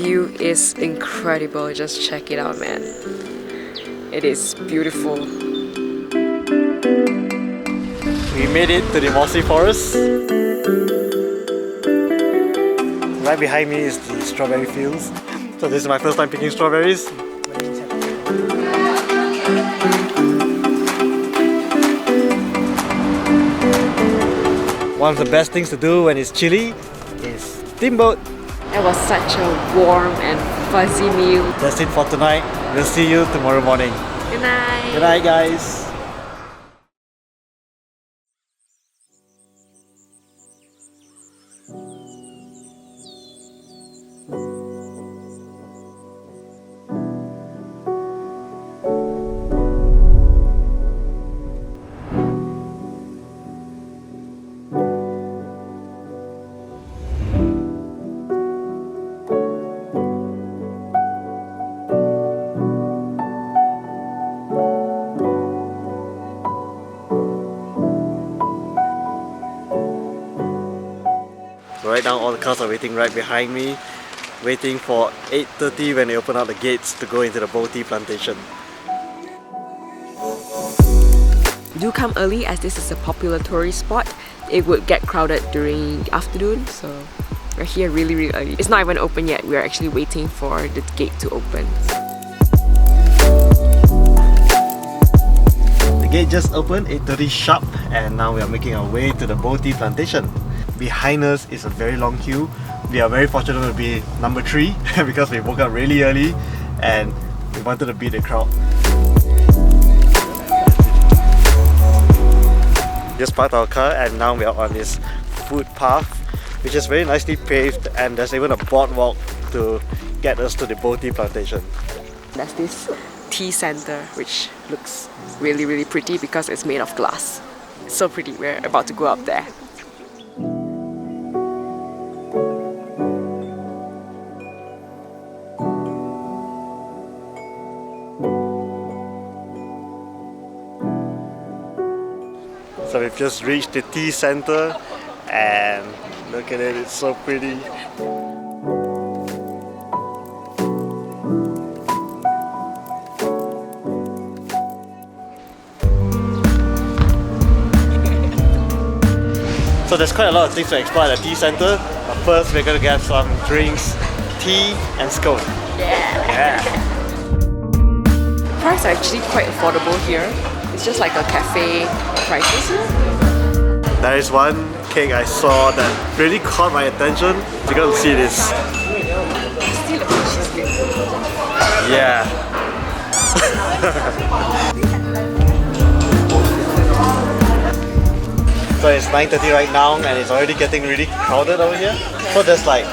view is incredible. Just check it out, man. It is beautiful. We made it to the mossy forest. Right behind me is the strawberry fields. So this is my first time picking strawberries. One of the best things to do when it's chilly is steamboat. It was such a warm and fuzzy meal. That's it for tonight. We'll see you tomorrow morning. Good night. Good night, guys. Right now all the cars are waiting right behind me, waiting for 8:30 when they open up the gates to go into the Boh Tea Plantation. Do come early as this is a popular tourist spot. It would get crowded during the afternoon, so we're here really early. It's not even open yet, we're actually waiting for the gate to open. The gate just opened, 8:30 sharp, and now we are making our way to the Boh Tea Plantation. Behind us is a very long queue. We are very fortunate to be number 3 because we woke up really early and we wanted to beat the crowd. Just parked our car and now we are on this footpath which is very nicely paved, and there's even a boardwalk to get us to the Boh Tea Plantation. There's this tea center which looks really pretty because it's made of glass. It's so pretty. We're about to go up there. So we've just reached the tea center and look at it, it's so pretty. So there's quite a lot of things to explore at the tea center, but first we're gonna get some drinks, tea and scone. Yeah! Prices are actually quite affordable here. It's just like a cafe prices. There is one cake I saw that really caught my attention. You got to see this. Yeah. So it's 9:30 right now and it's already getting really crowded over here. So there's like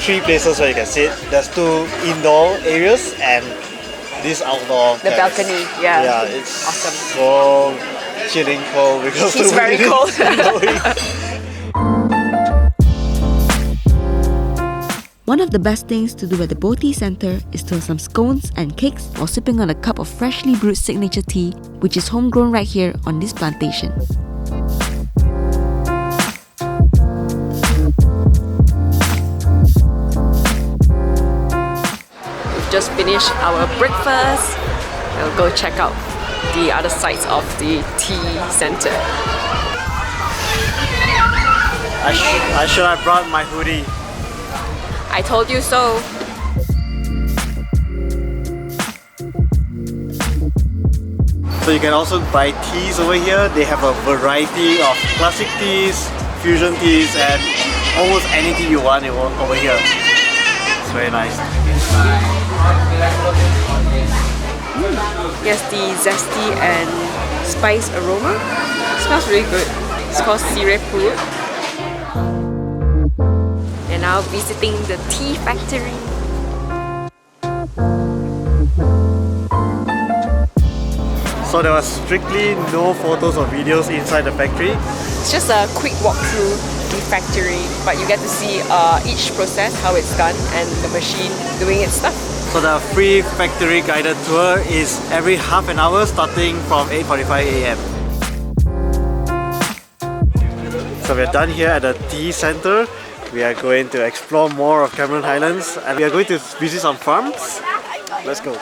3 places where you can sit. There's 2 indoor areas and this outdoor The balcony, yeah. Yeah, it's awesome. So chilling cold because it's very cold. One of the best things to do at the Boh Tea Centre is to have some scones and cakes while sipping on a cup of freshly brewed signature tea, which is homegrown right here on this plantation. Just finished our breakfast. We'll go check out the other sides of the tea center. I should have brought my hoodie. I told you so. So you can also buy teas over here. They have a variety of classic teas, fusion teas, and almost anything you want over here. It's very nice. Yes, the zesty and spice aroma. It smells really good. It's called sireh. And now visiting the tea factory. So there was strictly no photos or videos inside the factory. It's just a quick walk through the factory, but you get to see each process, how it's done, and the machine doing its stuff. So the free factory guided tour is every half an hour starting from 8:45 AM. So we're done here at the tea center We are going to explore more of Cameron Highlands and we are going to visit some farms. Let's go.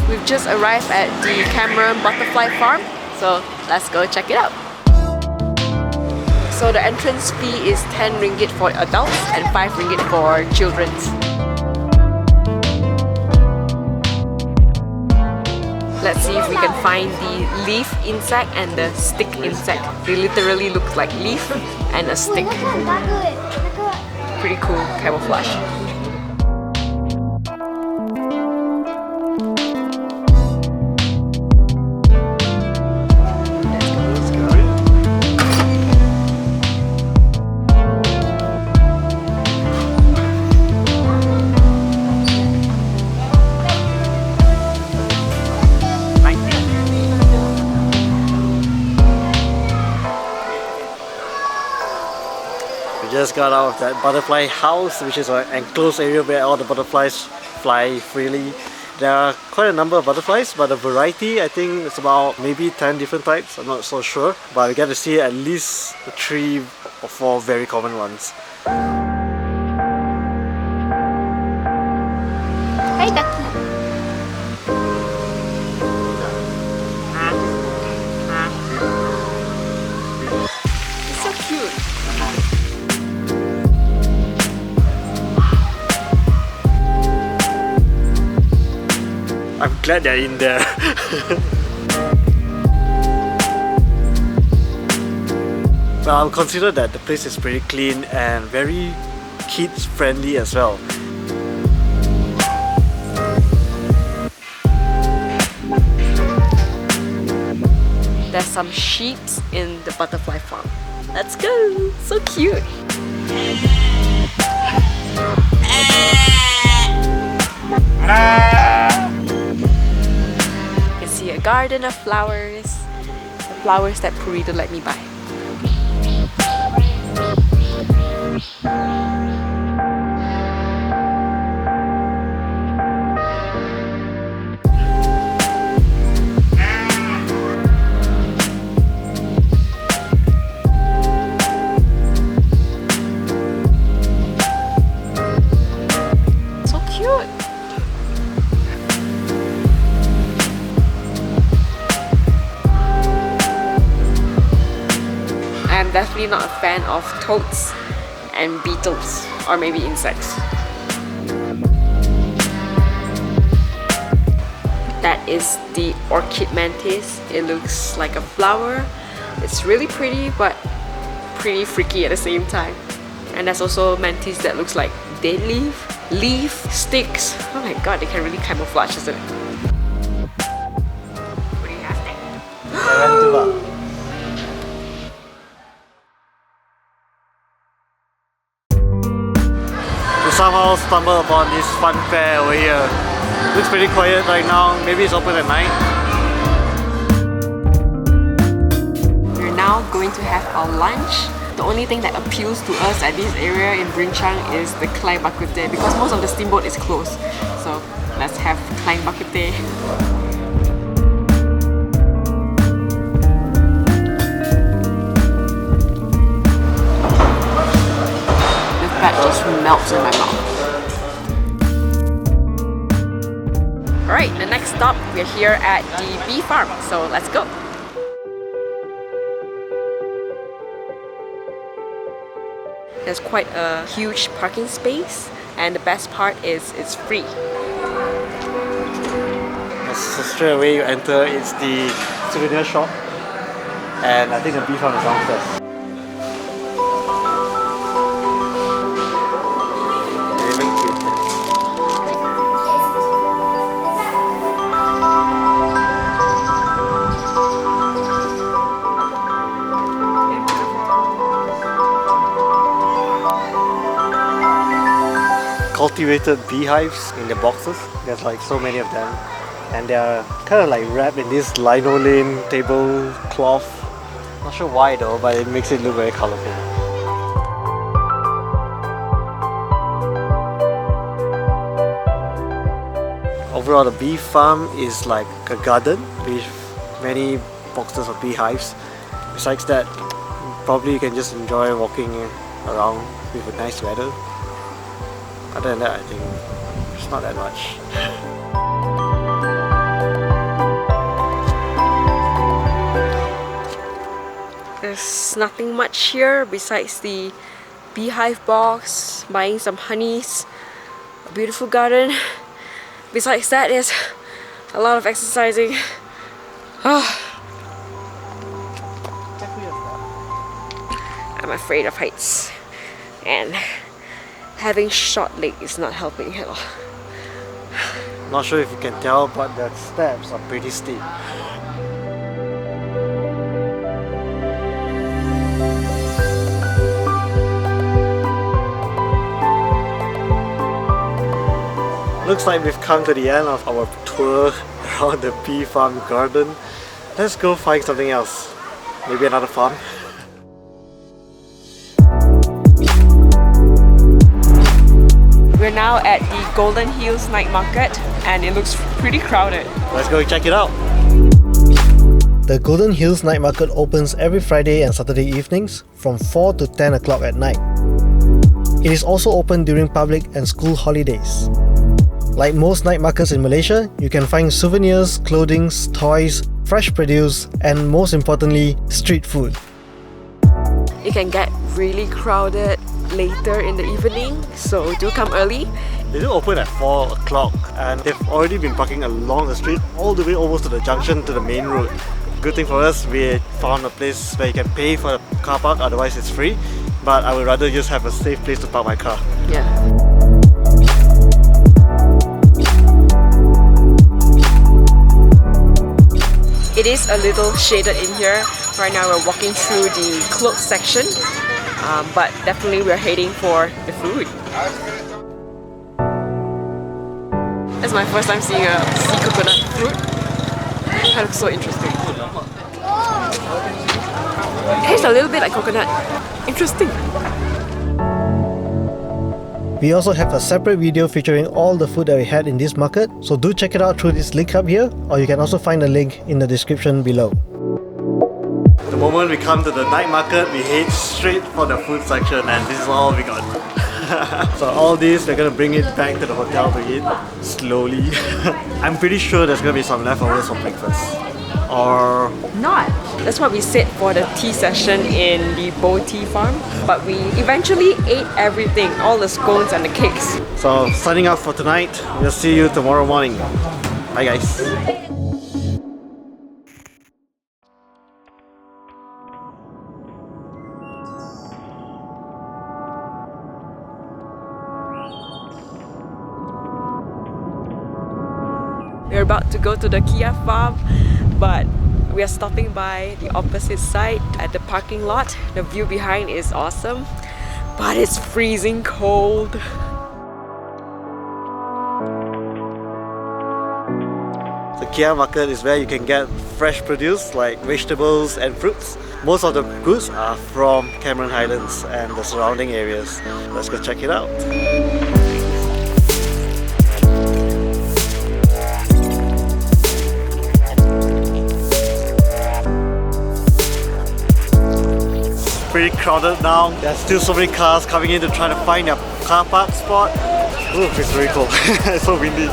We've just arrived at the Cameron Butterfly Farm, so let's go check it out. So the entrance fee is 10 ringgit for adults and 5 ringgit for children. Let's see if we can find the leaf insect and the stick insect. They literally look like leaf and a stick. Pretty cool camouflage. We just got out of that butterfly house, which is an enclosed area where all the butterflies fly freely. There are quite a number of butterflies, but the variety, I think it's about maybe 10 different types, I'm not so sure. But we get to see at least 3 or 4 very common ones. Hi, Ducky. It's so cute. I'm glad they're in there. Well, I'll consider that the place is pretty clean and very kids friendly as well. There's some sheep in the butterfly farm. Let's go! So cute! You can see a garden of flowers. The flowers that Puri don't let me buy. So cute! I'm definitely not a fan of toads and beetles, or maybe insects. That is the orchid mantis. It looks like a flower. It's really pretty, but pretty freaky at the same time. And there's also mantis that looks like dead leaf, sticks. Oh my god, they can really camouflage, isn't it? What do you have there? Lavender. We somehow stumbled upon this fun fair over here. Looks pretty quiet right now. Maybe it's open at night. We're now going to have our lunch. The only thing that appeals to us at this area in Brinchang is the Kelai Bak Kut because most of the steamboat is closed. So let's have Kelai Bak Kut. The fat just melts in my mouth. Alright, the next stop, we're here at the bee farm, so let's go. There's quite a huge parking space, and the best part is it's free. So straight away you enter, it's the souvenir shop, and I think the bee farm is downstairs. Very cute. Cultivated beehives in the boxes. There's like so many of them, and they are kind of like wrapped in this linoleum tablecloth. Not sure why though, but it makes it look very colourful. Overall, the bee farm is like a garden with many boxes of beehives. Besides that, probably you can just enjoy walking around with a nice weather. Other than that, I think it's not that much. There's nothing much here besides the beehive box, buying some honeys, a beautiful garden. Besides that, there's a lot of exercising. I'm afraid of heights, and having short legs is not helping at all. Not sure if you can tell, but the steps are pretty steep. Looks like we've come to the end of our tour around the bee farm garden. Let's go find something else. Maybe another farm. We're now at the Golden Hills Night Market and it looks pretty crowded. Let's go check it out. The Golden Hills Night Market opens every Friday and Saturday evenings from 4 to 10 o'clock at night. It is also open during public and school holidays. Like most night markets in Malaysia, you can find souvenirs, clothing, toys, fresh produce, and most importantly, street food. It can get really crowded later in the evening, so do come early. They do open at 4 o'clock and they've already been parking along the street all the way almost to the junction to the main road. Good thing for us, we found a place where you can pay for the car park, otherwise it's free. But I would rather just have a safe place to park my car. Yeah. It is a little shaded in here. Right now we're walking through the clothes section, but definitely we're heading for the food. It's my first time seeing a sea coconut fruit. That looks so interesting. It tastes a little bit like coconut. Interesting. We also have a separate video featuring all the food that we had in this market, so do check it out through this link up here, or you can also find the link in the description below. The moment we come to the night market, we head straight for the food section, and this is all we got. So all this, we're gonna bring it back to the hotel to eat slowly. I'm pretty sure there's gonna be some leftovers for breakfast. Or not. That's what we said for the tea session in the Boh Tea Farm. But we eventually ate everything, all the scones and the cakes. so signing off for tonight. We'll see you tomorrow morning. Bye guys. We're about to go to the Kia farm, but we are stopping by the opposite side at the parking lot. The view behind is awesome, but it's freezing cold. The Kia market is where you can get fresh produce like vegetables and fruits. Most of the goods are from Cameron Highlands and the surrounding areas. Let's go check it out. Pretty crowded now. There's still so many cars coming in to try to find their car park spot. Ooh, it's very cold. It's so windy.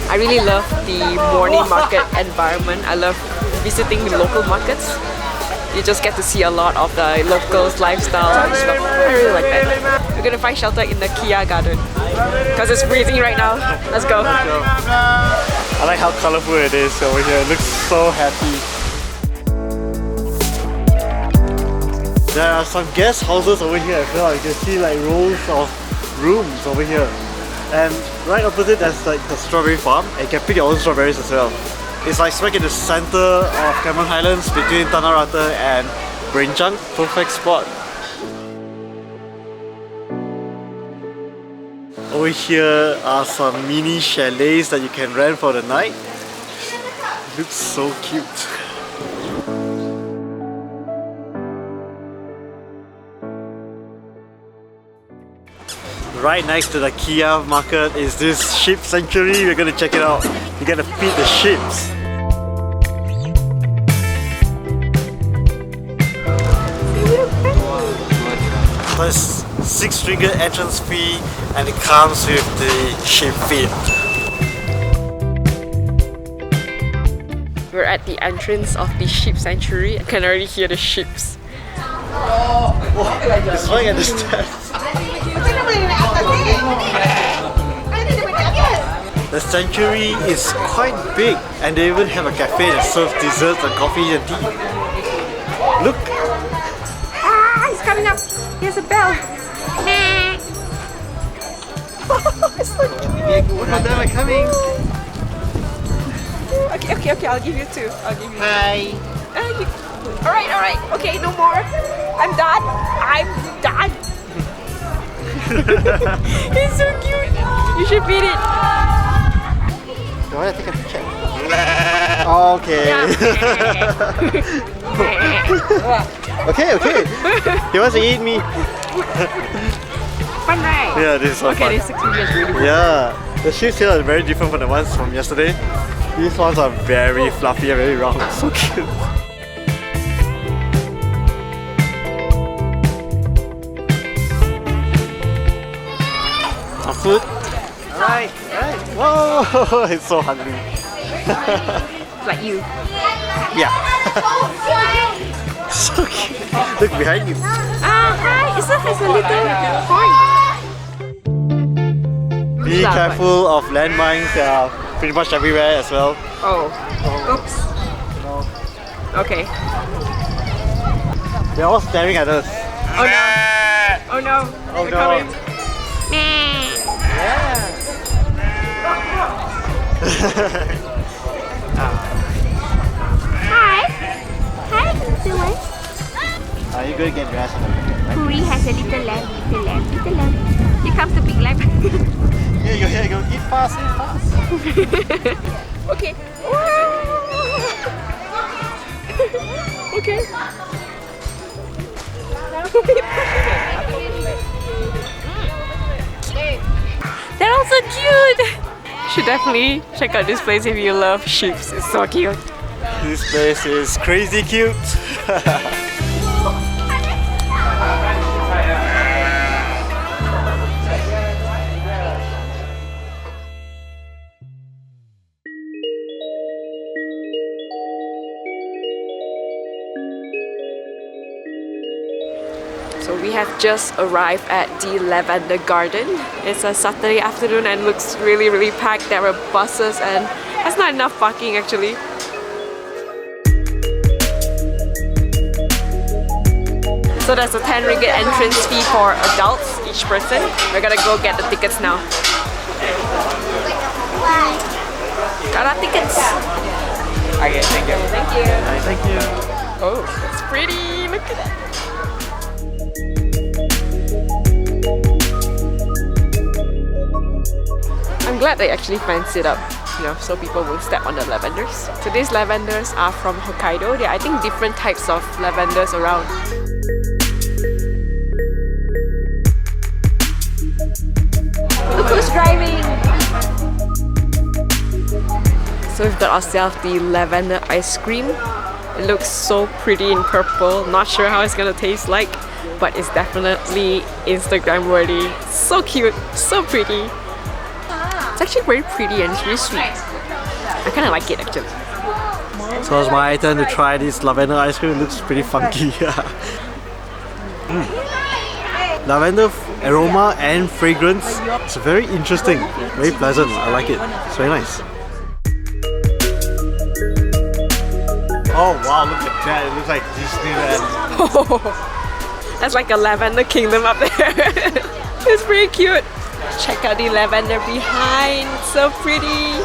I really love the morning market environment. I love visiting the local markets. You just get to see a lot of the locals' lifestyle and stuff. I really like that. We're gonna find shelter in the Kia garden because it's freezing right now. Let's go. I like how colorful it is over here. It looks so happy. There are some guest houses over here as well. You can see like rows of rooms over here. And right opposite there's like the strawberry farm, and you can pick your own strawberries as well. It's like smack in the center of Cameron Highlands between Tanah Rata and Brinchang. Perfect spot. Over here are some mini chalets that you can rent for the night. Looks so cute. Right next to the Kia market is this sheep sanctuary. We're gonna check it out. You gotta feed the sheep. There's 6 ringgit entrance fee and it comes with the sheep feed. We're at the entrance of the sheep sanctuary. I can already hear the sheep. It's right at the steps. The sanctuary is quite big and they even have a cafe that serves desserts and coffee and tea. Look! Ah, he's coming up. He has a bell. One of them are coming! Okay, I'll give you 2. I'll give you 2. Hi! Alright, okay, no more. I'm done. He's so cute. You should feed it. Do I want to take a picture? Okay. Okay. He wants to eat me. Fun, right? Yeah, this is so fun. Okay, this experience really good. Yeah, the sheep here are very different from the ones from yesterday. These ones are very fluffy and very round. So cute. Some food? Alright. Whoa, it's so hungry. Like you. Yeah. So cute. Look behind you. Hi. It has a little horn. Be careful of landmines. They are pretty much everywhere as well. Oh. Oops. Okay. They're all staring at us. Oh no. Oh no. Oh They're no. coming. Hi, how you doing? Are you going to get dressed? Puri has a little lamb. Here comes the big lamb. Here you go. Eat fast. Okay. Okay. They're all so cute. You should definitely check out this place if you love sheep. It's so cute. This place is crazy cute. So we have just arrived at the Lavender Garden. It's a Saturday afternoon and looks really packed. There are buses and there's not enough parking actually. So there's a 10 ringgit entrance fee for adults, each person. We're gonna go get the tickets now. Got our tickets. Okay, thank you. Thank you. Thank you. Oh, that's pretty. Look at that. I'm glad they actually fenced it up, so people won't step on the lavenders. So these lavenders are from Hokkaido. There are, I think, different types of lavenders around. Look who's driving! So we've got ourselves the lavender ice cream. It looks so pretty in purple. Not sure how it's gonna taste like, but it's definitely Instagram worthy. So cute, so pretty. It's actually very pretty and it's really sweet. I kind of like it actually. So it's my turn to try this lavender ice cream. It looks pretty funky. Lavender aroma and fragrance. It's very interesting, very pleasant. I like it. It's very nice. Oh wow, look at that. It looks like Disneyland. That's like a lavender kingdom up there. It's pretty cute. Check out the lavender behind. So pretty.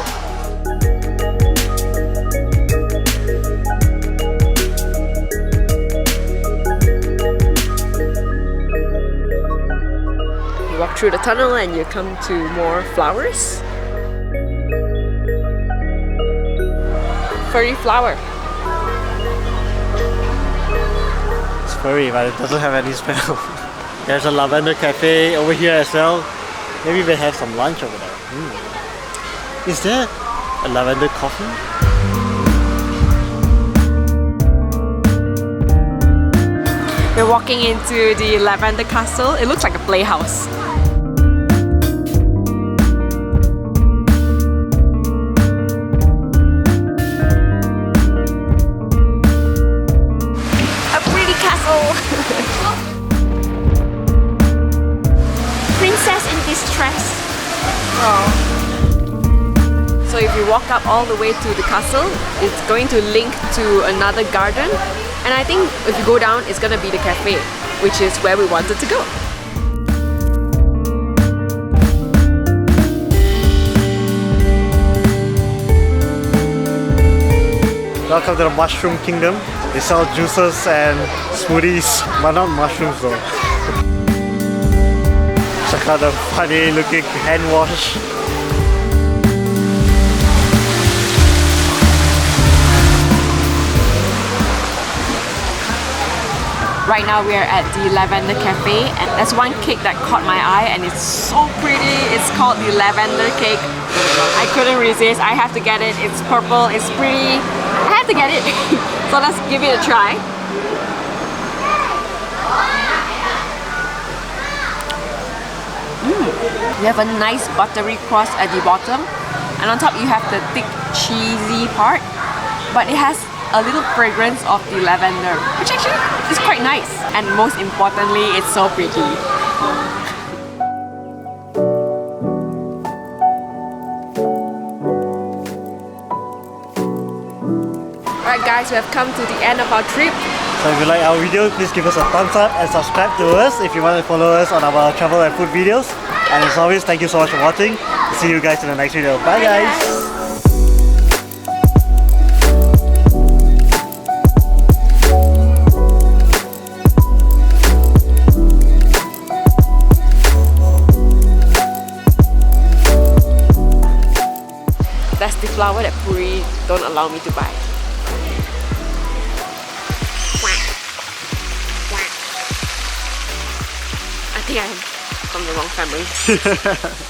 walk through the tunnel and you come to more flowers. Furry flower. It's furry, but it doesn't have any smell. There's a lavender cafe over here as well. Maybe we have some lunch over there. Is there a lavender coffee? We're walking into the Lavender Castle. It looks like a playhouse. A pretty castle! Princess in distress. Oh. So if you walk up all the way to the castle, it's going to link to another garden. And I think if you go down, it's gonna be the cafe, which is where we wanted to go. Welcome to the Mushroom Kingdom. They sell juices and smoothies, but not mushrooms though. Check out the funny looking hand wash. Right now we are at the Lavender Cafe and there's one cake that caught my eye and it's so pretty. It's called the Lavender cake. I couldn't resist. I have to get it. It's purple. It's pretty. I have to get it. So let's give it a try. You have a nice buttery crust at the bottom and on top you have the thick cheesy part, but it has a little fragrance of the lavender, which actually is quite nice. And most importantly, it's so pretty. Alright guys, we have come to the end of our trip. So if you like our video, please give us a thumbs up and subscribe to us if you want to follow us on our travel and food videos. And as always, thank you so much for watching. See you guys in the next video. Bye guys! That's the flower that Puri don't allow me to buy. I think I'm from the wrong family.